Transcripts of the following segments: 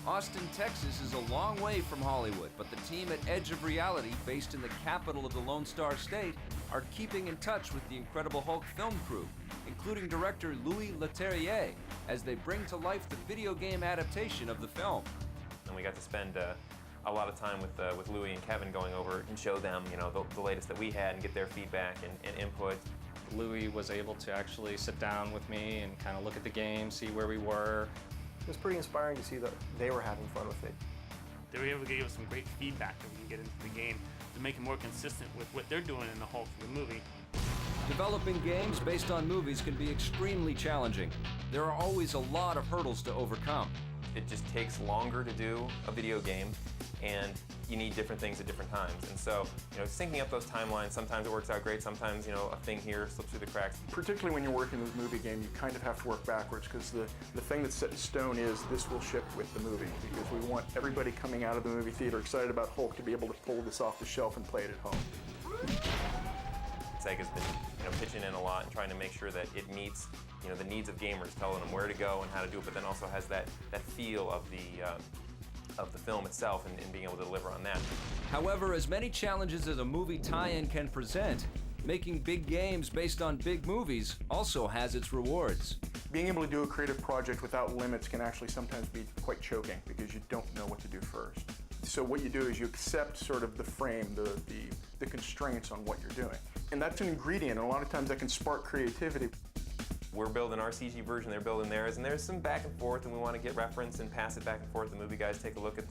Austin, Texas is a long way from Hollywood, but the team at Edge of Reality, based in the capital of the Lone Star State, are keeping in touch with the Incredible Hulk film crew, including director Louis Leterrier, as they bring to life the video game adaptation of the film. And we got to spend a lot of time with Louis and Kevin going over and show them, the latest that we had and get their feedback and input. Louis was able to actually sit down with me and kind of look at the game, see where we were. It was pretty inspiring to see that they were having fun with it. They were able to give us some great feedback that we can get into the game to make it more consistent with what they're doing in the Hulk the movie. Developing games based on movies can be extremely challenging. There are always a lot of hurdles to overcome. It just takes longer to do a video game, and you need different things at different times. And so, syncing up those timelines, sometimes it works out great, sometimes, a thing here slips through the cracks. Particularly when you're working with a movie game, you kind of have to work backwards, because the thing that's set in stone is this will ship with the movie, because we want everybody coming out of the movie theater excited about Hulk to be able to pull this off the shelf and play it at home. Sega's been pitching in a lot and trying to make sure that it meets the needs of gamers, telling them where to go and how to do it, but then also has that feel of the film itself and being able to deliver on that. However, as many challenges as a movie tie-in can present, making big games based on big movies also has its rewards. Being able to do a creative project without limits can actually sometimes be quite choking, because you don't know what to do first. So what you do is you accept sort of the frame, the constraints on what you're doing. And that's an ingredient, and a lot of times that can spark creativity. We're building our CG version, they're building theirs, and there's some back and forth, and we want to get reference and pass it back and forth. The movie guys take a look at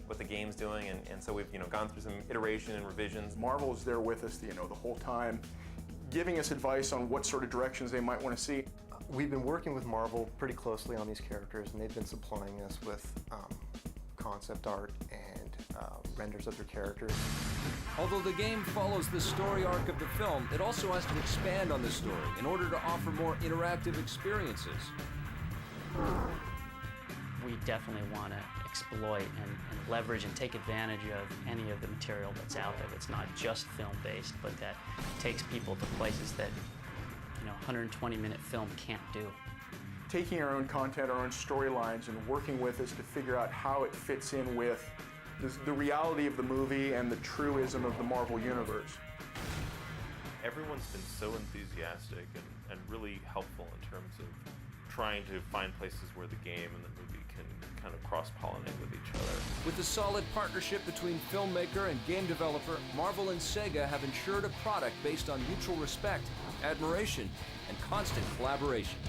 what the game's doing, and so we've gone through some iteration and revisions. Marvel is there with us, the whole time, giving us advice on what sort of directions they might want to see. We've been working with Marvel pretty closely on these characters, and they've been supplying us with concept art and renders of their characters. Although the game follows the story arc of the film, it also has to expand on the story in order to offer more interactive experiences. We definitely want to exploit and leverage and take advantage of any of the material that's out there that's not just film-based, but that takes people to places that 120-minute film can't do. Taking our own content, our own storylines, and working with us to figure out how it fits in with the reality of the movie and the truism of the Marvel Universe. Everyone's been so enthusiastic and really helpful in terms of trying to find places where the game and the movie can kind of cross-pollinate with each other. With a solid partnership between filmmaker and game developer, Marvel and Sega have ensured a product based on mutual respect, admiration, and constant collaboration.